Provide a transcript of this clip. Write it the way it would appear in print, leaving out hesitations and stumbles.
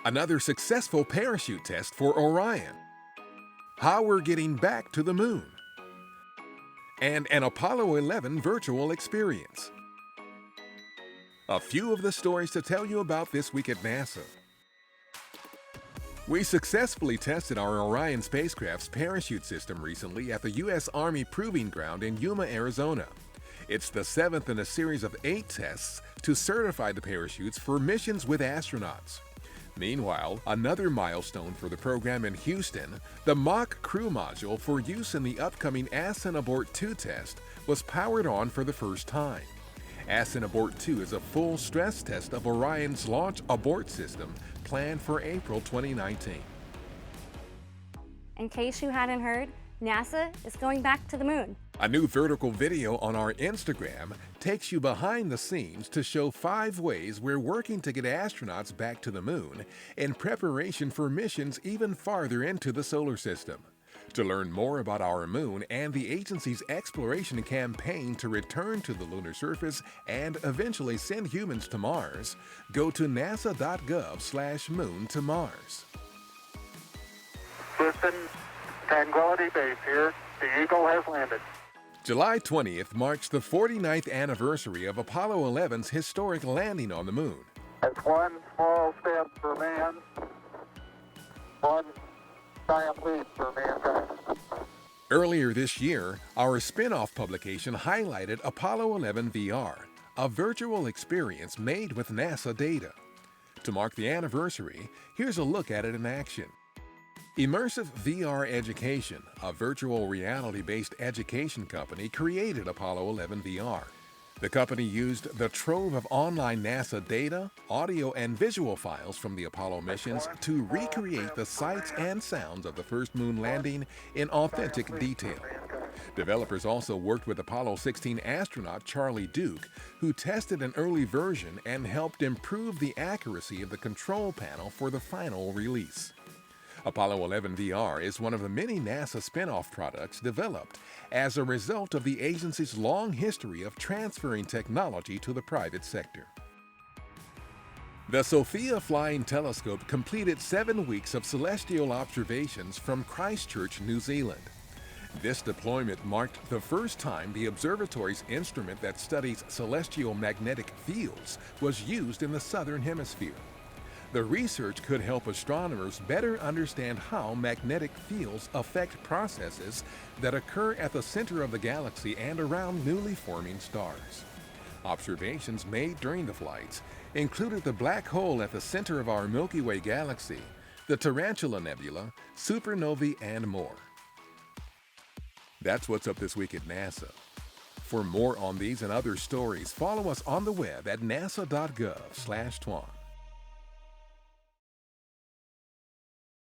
Another successful parachute test for Orion. How we're getting back to the moon. And an Apollo 11 virtual experience. A few of the stories to tell you about this week at NASA. We successfully tested our Orion spacecraft's parachute system recently at the U.S. Army Proving Ground in Yuma, Arizona. It's the 7th in a series of 8 tests to certify the parachutes for missions with astronauts. Meanwhile, another milestone for the program in Houston, the mock crew module for use in the upcoming Ascent Abort 2 test, was powered on for the first time. Ascent Abort 2 is a full stress test of Orion's launch abort system planned for April 2019. In case you hadn't heard, NASA is going back to the moon. A new vertical video on our Instagram takes you behind the scenes to show 5 ways we're working to get astronauts back to the moon in preparation for missions even farther into the solar system. To learn more about our moon and the agency's exploration campaign to return to the lunar surface and eventually send humans to Mars, go to nasa.gov/moon to Mars. Houston, Tranquility Base here. The Eagle has landed. July 20th marks the 49th anniversary of Apollo 11's historic landing on the moon. It's one small step for man, one giant leap for mankind. Earlier this year, our spin-off publication highlighted Apollo 11 VR, a virtual experience made with NASA data. To mark the anniversary, here's a look at it in action. Immersive VR Education, a virtual reality-based education company, created Apollo 11 VR. The company used the trove of online NASA data, audio, and visual files from the Apollo missions to recreate the sights and sounds of the first moon landing in authentic detail. Developers also worked with Apollo 16 astronaut Charlie Duke, who tested an early version and helped improve the accuracy of the control panel for the final release. Apollo 11 VR is one of the many NASA spin-off products developed as a result of the agency's long history of transferring technology to the private sector. The Sophia Flying Telescope completed 7 weeks of celestial observations from Christchurch, New Zealand. This deployment marked the first time the observatory's instrument that studies celestial magnetic fields was used in the southern hemisphere. The research could help astronomers better understand how magnetic fields affect processes that occur at the center of the galaxy and around newly forming stars. Observations made during the flights included the black hole at the center of our Milky Way galaxy, the Tarantula Nebula, supernovae, and more. That's what's up this week at NASA. For more on these and other stories, follow us on the web at nasa.gov/twan.